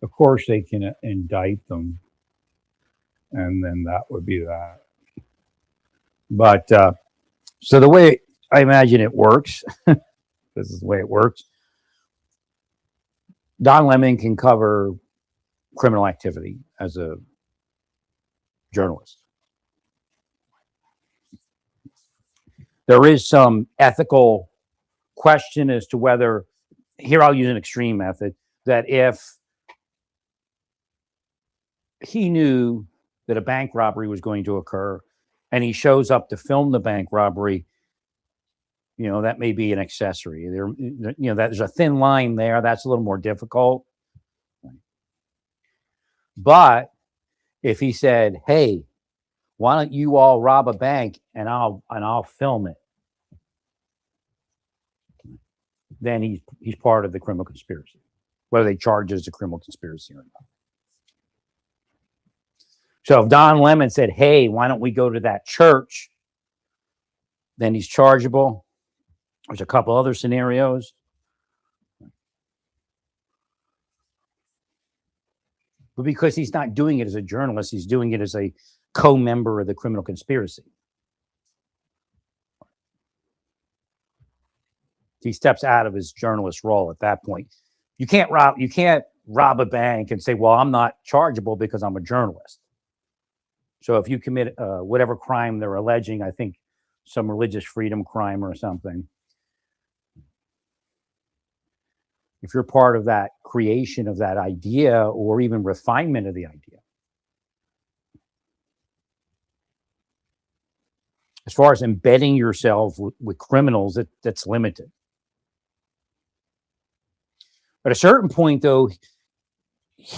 Of course, they can indict them, and then that would be that. But so the way I imagine it works, this is the way it works. Don Lemon can cover criminal activity as a journalist. There is some ethical question as to whether, here I'll use an extreme method, that if he knew that a bank robbery was going to occur and he shows up to film the bank robbery, that may be an accessory. There's a thin line there. That's a little more difficult. But if he said, "Hey, why don't you all rob a bank and I'll film it," then he's part of the criminal conspiracy, whether they charge it as a criminal conspiracy or not. So if Don Lemon said, "Hey, why don't we go to that church?" then he's chargeable. There's a couple other scenarios. But because he's not doing it as a journalist, he's doing it as a co-member of the criminal conspiracy. He steps out of his journalist role at that point. You can't rob a bank and say, "Well, I'm not chargeable because I'm a journalist." So if you commit whatever crime they're alleging, I think some religious freedom crime or something, if you're part of that creation of that idea or even refinement of the idea. As far as embedding yourself with criminals, that's limited. At a certain point, though,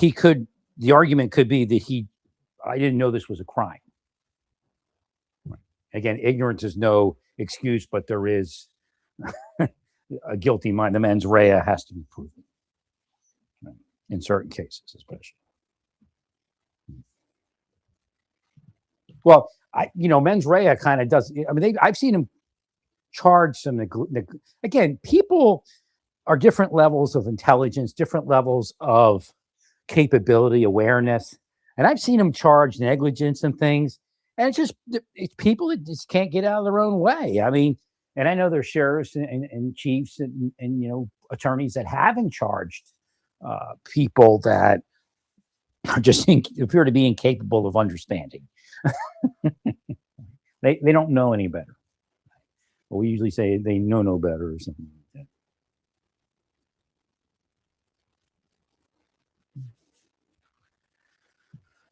the argument could be that I didn't know this was a crime. Again, ignorance is no excuse, but there is a guilty mind. The mens rea has to be proven in certain cases, especially. Well, mens rea kind of does. I mean, I've seen him charge some. Again, people are different levels of intelligence, different levels of capability, awareness, and I've seen him charge negligence and things. And it's people that just can't get out of their own way. I mean, and I know there's sheriffs and chiefs and attorneys that haven't charged people that are just appear to be incapable of understanding. They don't know any better. Well, we usually say they know no better or something like that.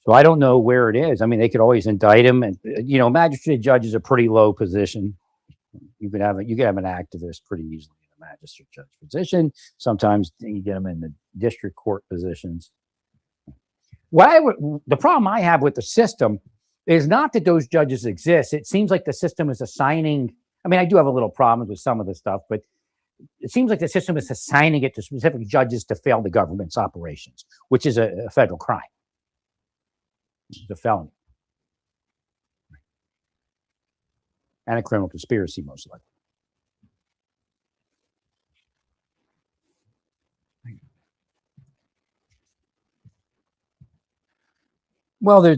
So I don't know where it is. I mean, they could always indict him, and magistrate judge is a pretty low position. You could have an activist pretty easily in a magistrate judge position. Sometimes you get them in the district court positions. The problem I have with the system is not that those judges exist. It seems like the system is assigning. I mean, I do have a little problems with some of the stuff, but it seems like the system is assigning it to specific judges to fail the government's operations, which is a federal crime. It's a felony. And a criminal conspiracy, most likely. Well,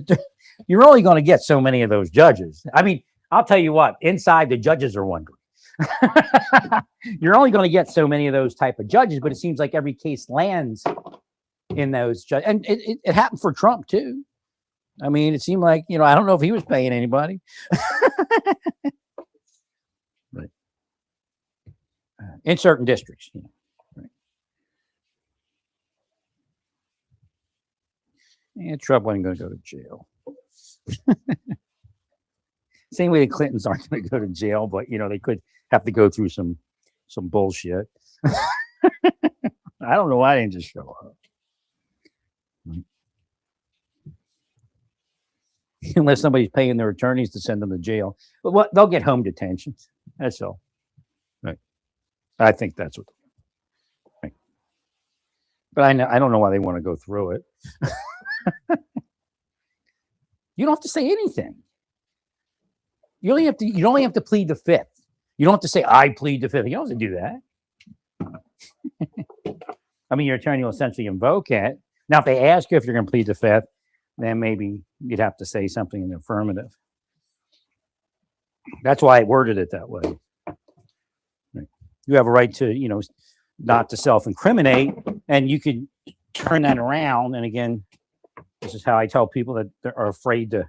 you're only going to get so many of those judges. I mean, I'll tell you what, inside the judges are wondering. You're only going to get so many of those type of judges, but it seems like every case lands in those judges. And it happened for Trump, too. I mean, it seemed like, I don't know if he was paying anybody. Right. In certain districts, Right. And Trump wasn't going to go to jail. Same way the Clintons aren't going to go to jail, but, they could have to go through some bullshit. I don't know why they didn't just show up. Unless somebody's paying their attorneys to send them to jail. But they'll get home detention. That's all. Right. I think that's what. Right. But I don't know why they want to go through it. You don't have to say anything. You only have to plead the fifth. You don't have to say, "I plead the fifth." You don't have to do that. I mean, your attorney will essentially invoke it, Now, if they ask you if you're going to plead the fifth, then maybe you'd have to say something in the affirmative. That's why I worded it that way. You have a right to, not to self-incriminate, and you could turn that around. And again, this is how I tell people that are afraid to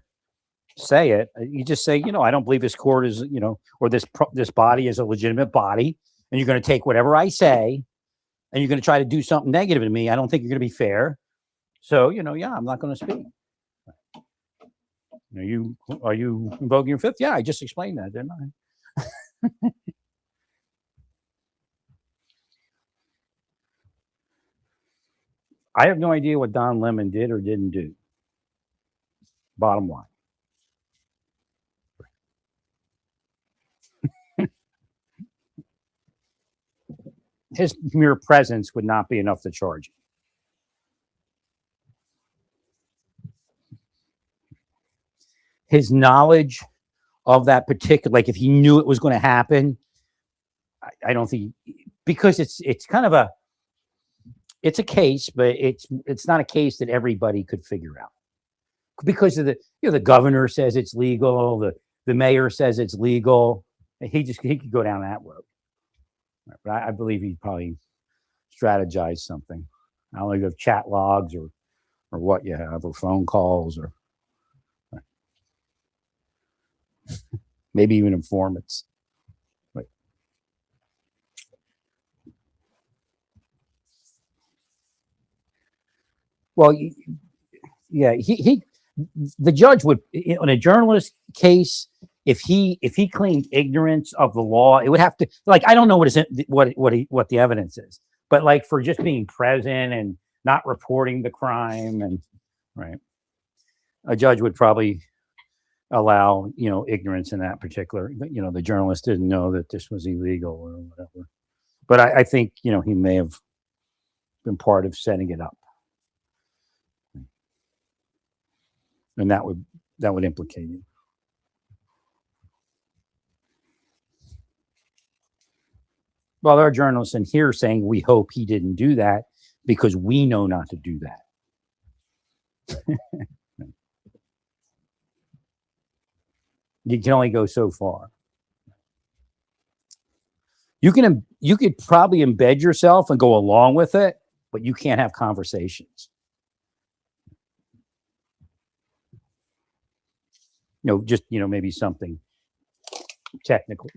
say it. You just say, I don't believe this court is, or this body is a legitimate body, and you're going to take whatever I say, and you're going to try to do something negative to me. I don't think you're going to be fair. So, yeah, I'm not going to speak. Are you invoking your fifth? Yeah, I just explained that, didn't I? I have no idea what Don Lemon did or didn't do. Bottom line. His mere presence would not be enough to charge him. His knowledge of that particular, like if he knew it was going to happen, I don't think, because it's kind of it's a case, but it's not a case that everybody could figure out, because of the governor says it's legal, the mayor says it's legal. He could go down that road. But I believe he'd probably strategize something. I don't know if you have chat logs or what you have, or phone calls, or maybe even informants. Right. Well, yeah, the judge would, in a journalist case, if he claimed ignorance of the law, it would have to, like, I don't know what the evidence is, but like for just being present and not reporting the crime, and right, a judge would probably allow ignorance in that particular. The journalist didn't know that this was illegal or whatever, but I think he may have been part of setting it up, and that would implicate him. Well, there are journalists in here saying we hope he didn't do that because we know not to do that. You can only go so far. You could probably embed yourself and go along with it, but you can't have conversations. Just maybe something technical.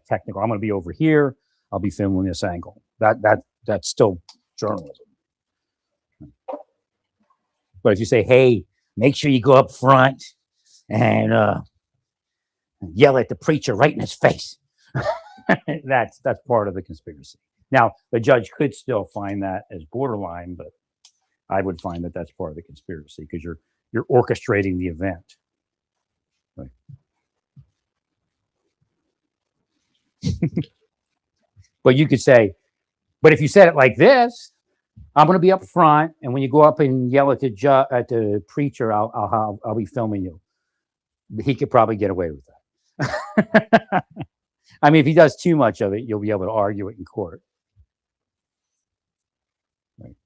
Technical. I'm going to be over here. I'll be filming this angle. That's still journalism. But if you say, "Hey, make sure you go up front and yell at the preacher right in his face," that's part of the conspiracy. Now, the judge could still find that as borderline, but I would find that that's part of the conspiracy because you're orchestrating the event. Right. But you could say, but if you said it like this, I'm going to be up front, and when you go up and yell at the preacher, I'll be filming you. He could probably get away with that. I mean, if he does too much of it, you'll be able to argue it in court. Right.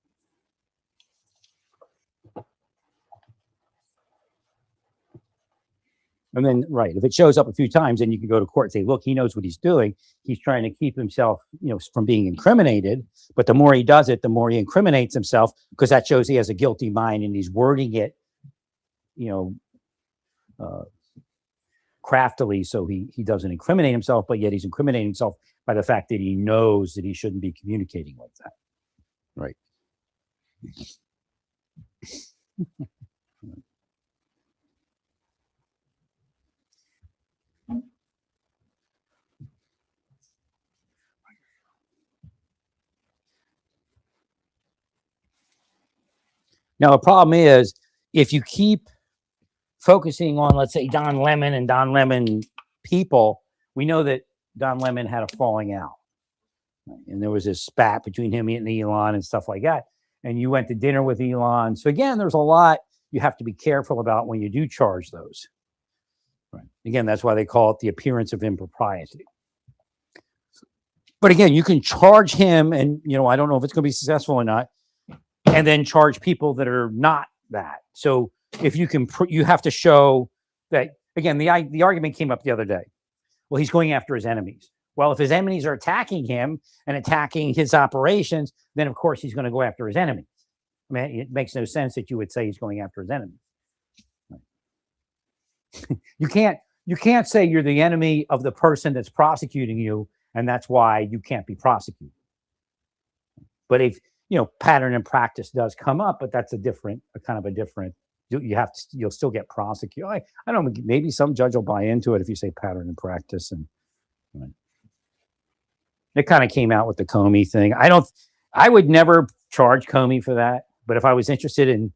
And then, right, if it shows up a few times, then you can go to court and say, look, he knows what he's doing. He's trying to keep himself, from being incriminated. But the more he does it, the more he incriminates himself, because that shows he has a guilty mind and he's wording it, craftily, so he doesn't incriminate himself, but yet he's incriminating himself by the fact that he knows that he shouldn't be communicating like that. Right. Now, the problem is, if you keep focusing on, let's say, Don Lemon and Don Lemon people, we know that Don Lemon had a falling out. And there was this spat between him and Elon and stuff like that. And you went to dinner with Elon. So again, there's a lot you have to be careful about when you do charge those. Right. Again, that's why they call it the appearance of impropriety. But again, you can charge him, and I don't know if it's going to be successful or not. and then charge people that are not that. So if you can, you have to show that, again, the argument came up the other day. Well, he's going after his enemies. Well, if his enemies are attacking him and attacking his operations, then of course he's going to go after his enemies. I mean, it makes no sense that you would say he's going after his enemies. You can't say you're the enemy of the person that's prosecuting you, and that's why you can't be prosecuted. But if pattern and practice does come up, but that's a different. You'll still get prosecuted. I don't know. Maybe some judge will buy into it if you say pattern and practice, and it kind of came out with the Comey thing. I would never charge Comey for that, but if I was interested in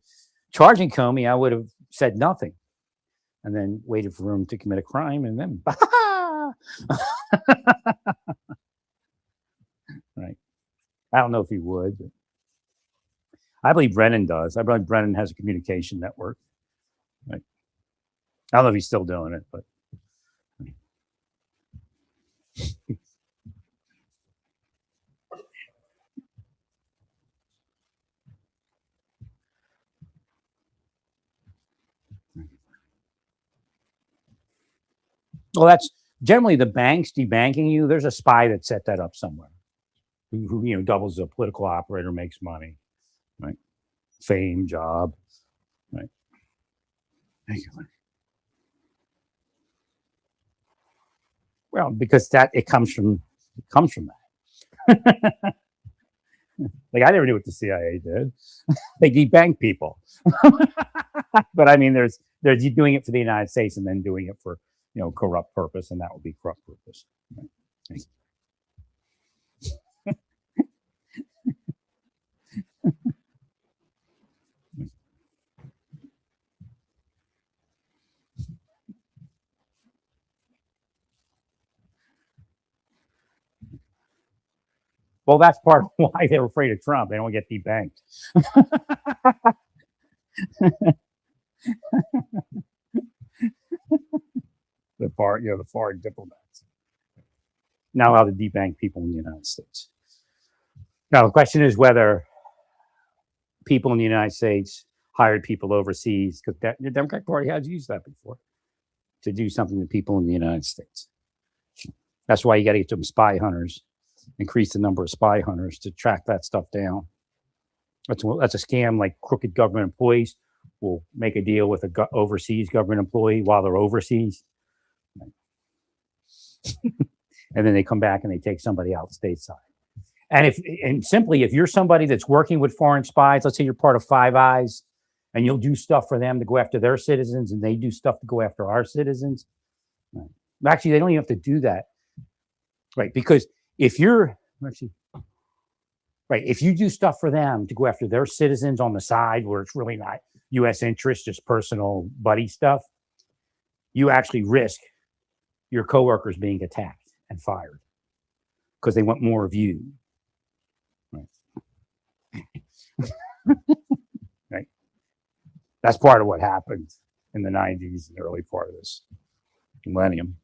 charging Comey, I would have said nothing, and then waited for him to commit a crime, and then right. I don't know if he would, but I believe Brennan does. I believe Brennan has a communication network. Right. I don't know if he's still doing it, but well, that's generally the banks debanking you. There's a spy that set that up somewhere, who doubles as a political operator, makes money, right? Fame, job, right? Thank you. Well, because it comes from that. Like, I never knew what the CIA did. They debank people. But I mean, there's doing it for the United States and then doing it for corrupt purpose, and that would be corrupt purpose. Right? Well, that's part of why they're afraid of Trump. They don't get debanked. The foreign diplomats not allowed to debank people in the United States. Now, the question is whether people in the United States hired people overseas, because the Democratic Party has used that before to do something to people in the United States. That's why you got to get them spy hunters, increase the number of spy hunters to track that stuff down. That's a scam. Like, crooked government employees will make a deal with a overseas government employee while they're overseas. And then they come back and they take somebody out stateside. And simply, if you're somebody that's working with foreign spies, let's say you're part of Five Eyes, and you'll do stuff for them to go after their citizens, and they do stuff to go after our citizens. Right. Actually, they don't even have to do that, right? Because if you do stuff for them to go after their citizens on the side, where it's really not U.S. interest, just personal buddy stuff, you actually risk your coworkers being attacked and fired because they want more of you. Right. That's part of what happened in the 90s and the early part of this millennium.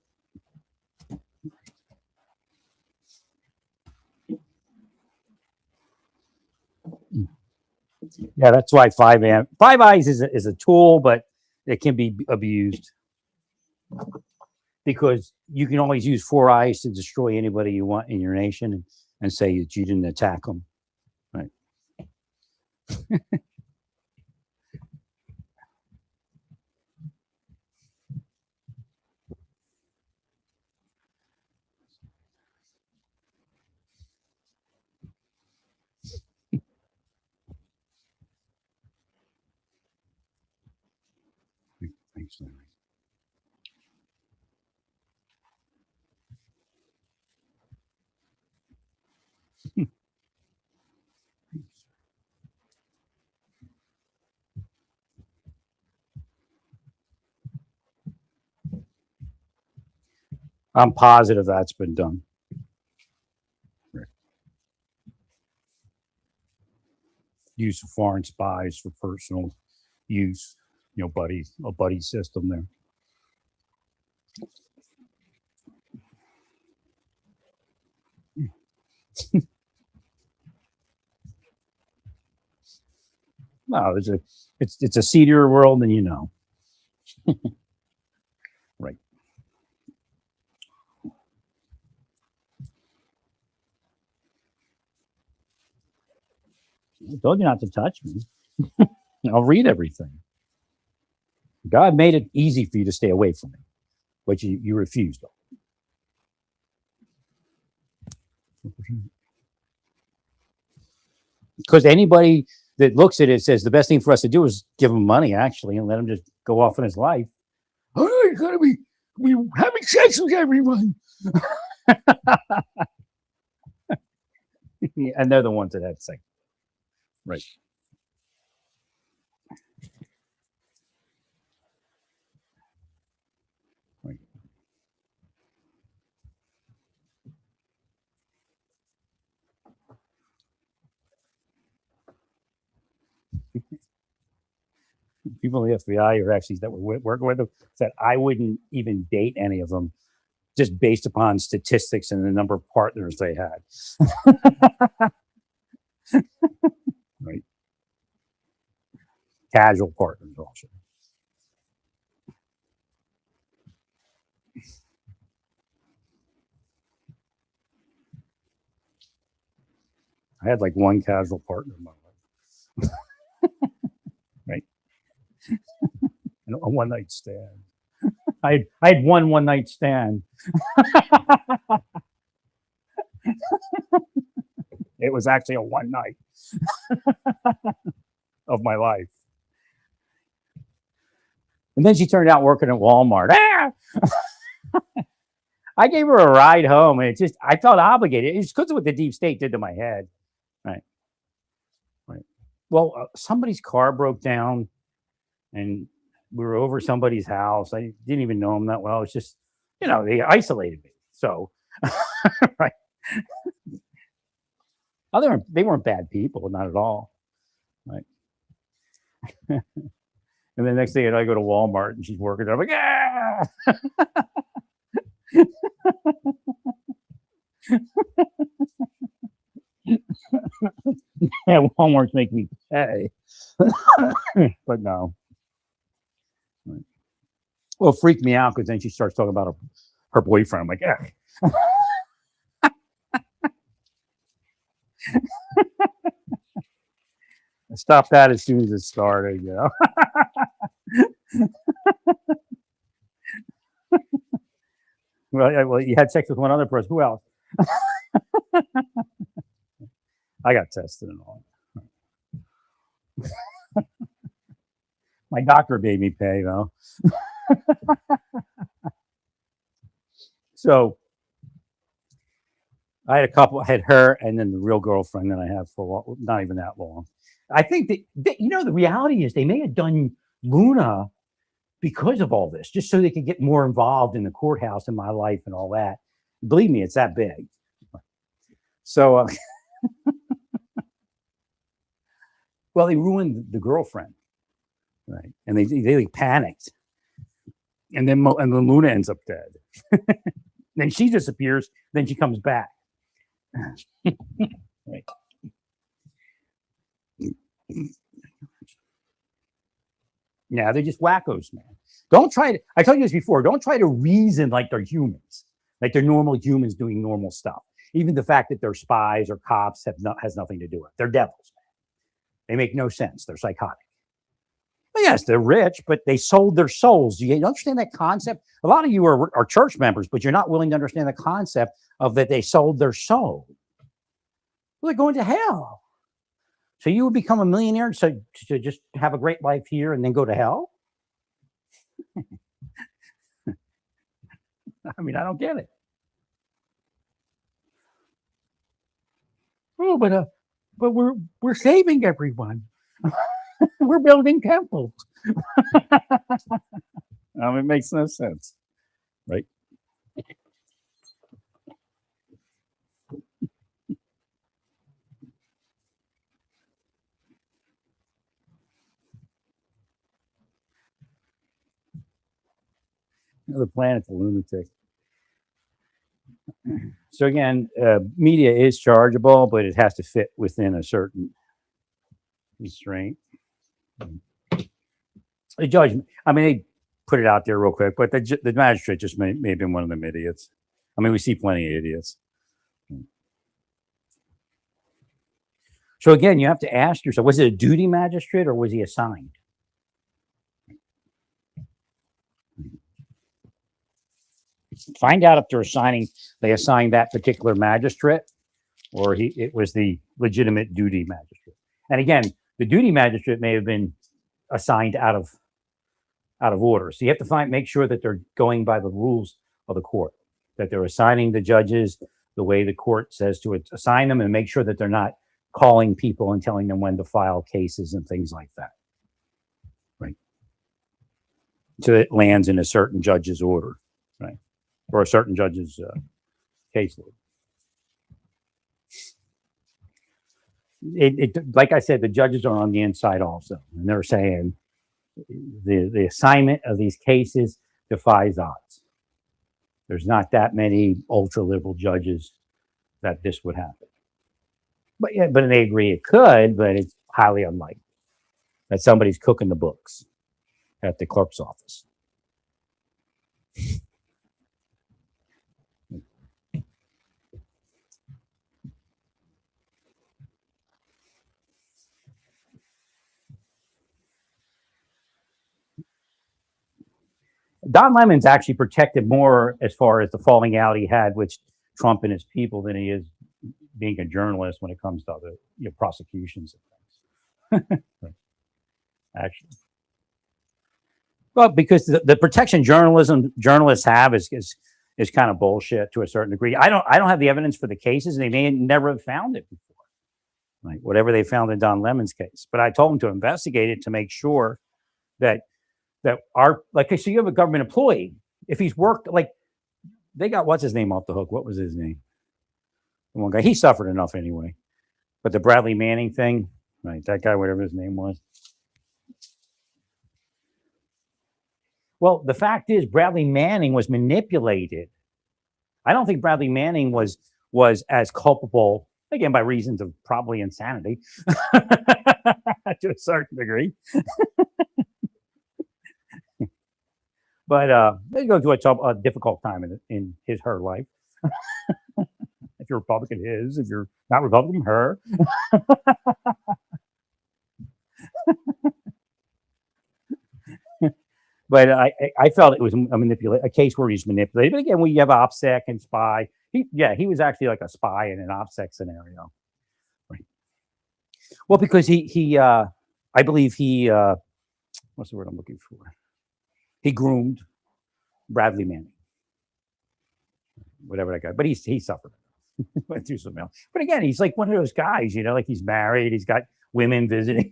Yeah, that's why Five Eyes is a tool, but it can be abused because you can always use Four Eyes to destroy anybody you want in your nation and say that you didn't attack them. Right. Thanks, Larry. I'm positive that's been done. Right. Use of foreign spies for personal use, a buddy system there. No, it's a seedier world than you know. Right. I told you not to touch me. I'll read everything. God made it easy for you to stay away from me, but you refused. Because anybody that looks at it says the best thing for us to do is give him money, actually, and let him just go off in his life. Oh, you gotta be having sex with everyone. And they're the ones that had sex. Right. Right. People in the FBI or actually that were working with them said I wouldn't even date any of them just based upon statistics and the number of partners they had. Right. Casual partners also. I had like one casual partner in my life. Right. And a one night stand. I had one night stand. It was actually a one night of my life. And then she turned out working at Walmart. Ah! I gave her a ride home, and I felt obligated. It's because of what the deep state did to my head. Right. Right. Well, somebody's car broke down, and we were over somebody's house. I didn't even know them that well. It's just, they isolated me. So, right. They weren't bad people, not at all. Right. And the next day, I go to Walmart and she's working there. I'm like, yeah. Yeah, Walmart's make me pay. But no. Right. Well, it freaked me out because then she starts talking about her boyfriend. I'm like, yeah. I stopped that as soon as it started, Well, you had sex with one other person. Who else? I got tested and all. My doctor made me pay, though. So I had a couple. I had her, and then the real girlfriend that I have for not even that long. I think that the reality is they may have done Luna because of all this, just so they could get more involved in the courthouse in my life and all that. Believe me, it's that big. So, well, they ruined the girlfriend, right? And they like panicked, and then Luna ends up dead. Then she disappears. Then she comes back. Right. Yeah, they're just wackos, man. Don't try to. I told you this before. Don't try to reason like they're humans, like they're normal humans doing normal stuff. Even the fact that they're spies or cops has nothing to do with it. They're devils. They make no sense. They're psychotic. Well, yes, they're rich, but they sold their souls. Do you understand that concept? A lot of you are church members, but you're not willing to understand the concept of that they sold their soul. Well, they're going to hell. So you would become a millionaire to just have a great life here and then go to hell? I mean, I don't get it. Oh, but we're saving everyone. We're building temples. It makes no sense, right? The planet's a lunatic. So again, media is chargeable, but it has to fit within a certain restraint. The judge, I mean, they put it out there real quick, but the magistrate just may have been one of them idiots. I mean, we see plenty of idiots. So again, you have to ask yourself, was it a duty magistrate or was he assigned? Find out if they assigned that particular magistrate or it was the legitimate duty magistrate. And again, the duty magistrate may have been assigned out of order. So you have to make sure that they're going by the rules of the court, that they're assigning the judges the way the court says to assign them, and make sure that they're not calling people and telling them when to file cases and things like that. Right. So it lands in a certain judge's order, right? Or a certain judge's caseload. Like I said, the judges are on the inside also, and they're saying the assignment of these cases defies odds. There's not that many ultra liberal judges that this would happen. But yeah, but they agree it could, but it's highly unlikely that somebody's cooking the books at the clerk's office. Don Lemon's actually protected more as far as the falling out he had with Trump and his people than he is being a journalist when it comes to other prosecutions and things. Actually, well, because the protection journalists have is kind of bullshit to a certain degree. I don't have the evidence for the cases, and they may never have found it before, right? Whatever they found in Don Lemon's case, but I told them to investigate it to make sure that so you have a government employee, if he's worked, like they got what's his name off the hook. What was his name? The one guy, he suffered enough anyway. But the Bradley Manning thing, right? That guy, whatever his name was. Well, the fact is, Bradley Manning was manipulated. I don't think Bradley Manning was as culpable, again, by reasons of probably insanity to a certain degree. But they go through a difficult time in her life. If you're Republican, his. If you're not Republican, her. But I felt it was a case where he's manipulated. But again, when you have OPSEC and spy, he was actually like a spy in an OPSEC scenario. Right. Well, because I believe he, what's the word I'm looking for? He groomed Bradley Manning, whatever that guy. But he suffered. Went through some else. But again, he's like one of those guys, like he's married, he's got women visiting.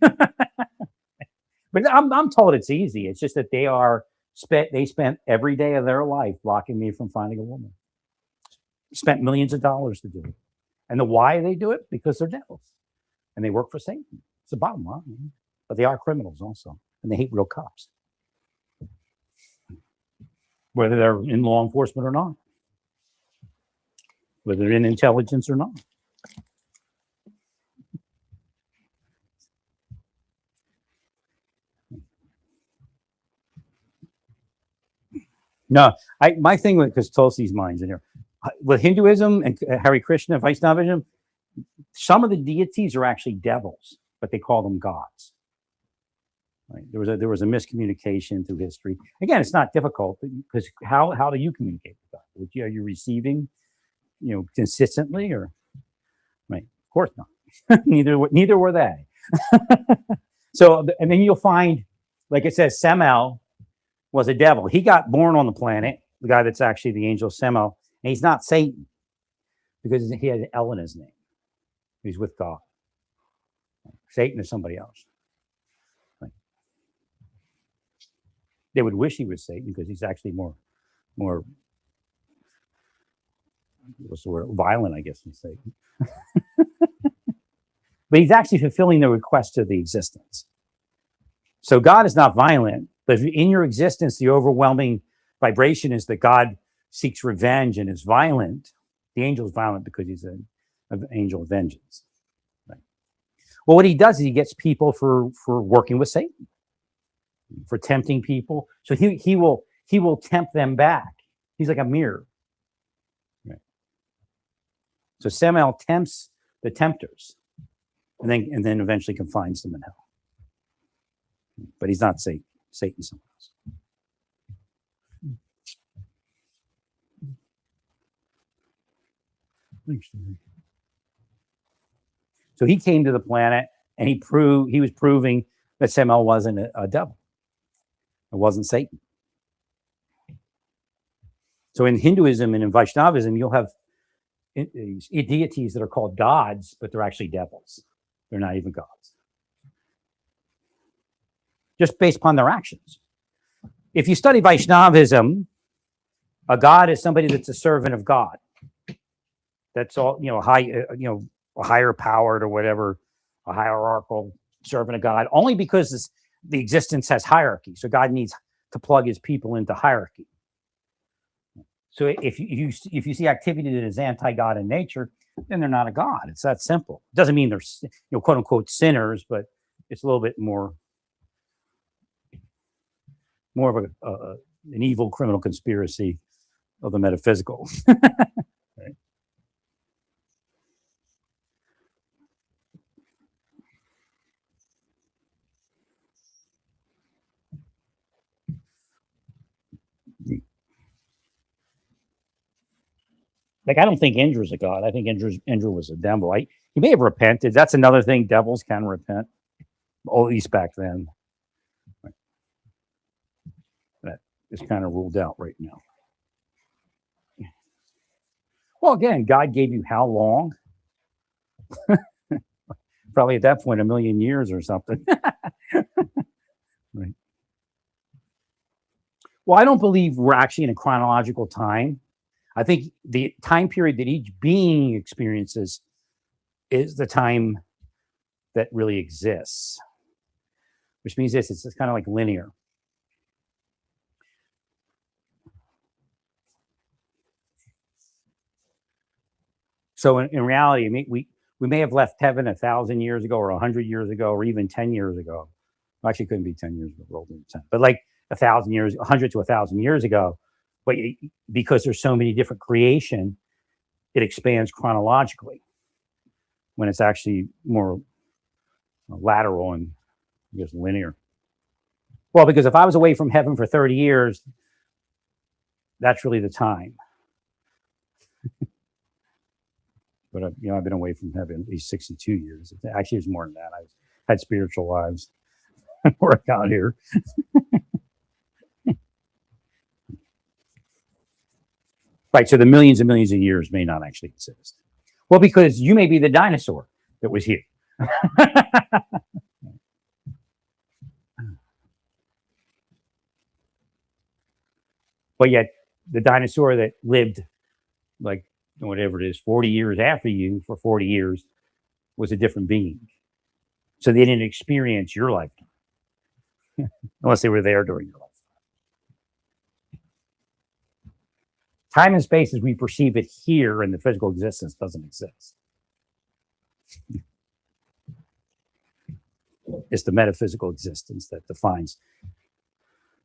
But I'm told it's easy. It's just that they spent every day of their life blocking me from finding a woman. Spent millions of dollars to do it. And the why they do it? Because they're devils. And they work for Satan. It's the bottom line. But they are criminals also. And they hate real cops. Whether they're in law enforcement or not. Whether they're in intelligence or not. No, my thing with, because Tulsi's mind's in here, with Hinduism and Hare Krishna, Vaishnavism, some of the deities are actually devils, but they call them gods. Right? There was a miscommunication through history. Again, it's not difficult because how do you communicate with God? Are you receiving, consistently, or right? Of course not. neither were they. So, and then you'll find, like it says, Samael was a devil. He got born on the planet, the guy that's actually the angel Samael, and he's not Satan because he had an L in his name. He's with God. Satan is somebody else. Right. They would wish he was Satan because he's actually more what's the word? Violent, I guess, than Satan. But he's actually fulfilling the request of the existence. So God is not violent, but if in your existence, the overwhelming vibration is that God seeks revenge and is violent. The angel is violent because he's an angel of vengeance. Right? Well, what he does is he gets people for working with Satan, for tempting people. So he will tempt them back. He's like a mirror. Right. So Samael tempts the tempters, and then eventually confines them in hell. But he's not Satan. Satan's someone else. So he came to the planet and he was proving that Samael wasn't a devil. It wasn't Satan. So in Hinduism and in Vaishnavism, you'll have deities that are called gods, but they're actually devils. They're not even gods. Just based upon their actions. If you study Vaishnavism, a god is somebody that's a servant of God. That's all, a higher powered or whatever, a hierarchical servant of God, only because the existence has hierarchy. So God needs to plug his people into hierarchy. So if you see activity that is anti-God in nature, then they're not a god. It's that simple. It doesn't mean they're quote unquote sinners, but it's a little bit more of an evil criminal conspiracy of the metaphysical. Right? Like, I don't think Indra's a god. I think Indra was a devil. He may have repented. That's another thing. Devils can repent, at least back then. That is kind of ruled out right now. Well, again, God gave you how long? Probably at that point, 1,000,000 years or something. Right. Well, I don't believe we're actually in a chronological time. I think the time period that each being experiences is the time that really exists, which means it's kind of like linear. So in reality, we may have left heaven 1,000 years ago, or 100 years ago, or even 10 years ago. Well, actually, it couldn't be 10 years ago, rolled into 10, but like 1,000 years, 100 to 1,000 years ago. But because there's so many different creation, it expands chronologically when it's actually more lateral and just linear. Well, because if I was away from heaven for 30 years, that's really the time. But I've been away from heaven at least 62 years. Actually, it's more than that. I've had spiritual lives before I got here. Right, so the millions and millions of years may not actually exist. Well, because you may be the dinosaur that was here. But yet, the dinosaur that lived, like, whatever it is, 40 years after you for 40 years was a different being. So they didn't experience your lifetime unless they were there during your life. Time and space as we perceive it here in the physical existence doesn't exist. It's the metaphysical existence that defines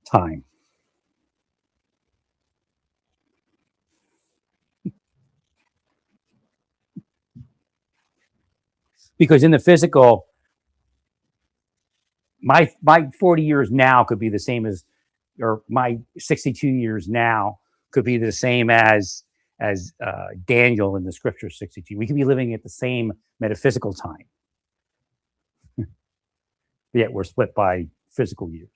time. Because in the physical, my 40 years now could be the same as, or my 62 years now could be the same as Daniel in the scripture 62. We could be living at the same metaphysical time. Yet we're split by physical years.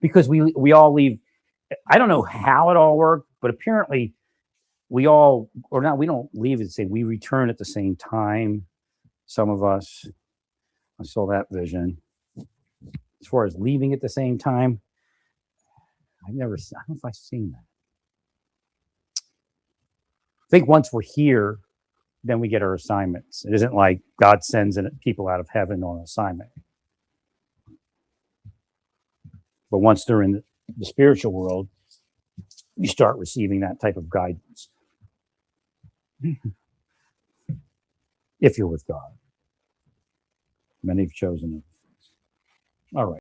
Because we all leave, I don't know how it all worked, but apparently we don't leave at the same, we return at the same time. Some of us, I saw that vision. As far as leaving at the same time, I don't know if I've seen that. I think once we're here, then we get our assignments. It isn't like God sends people out of heaven on assignment. But once they're in the spiritual world, you start receiving that type of guidance. if you're with God. Many have chosen it. All right.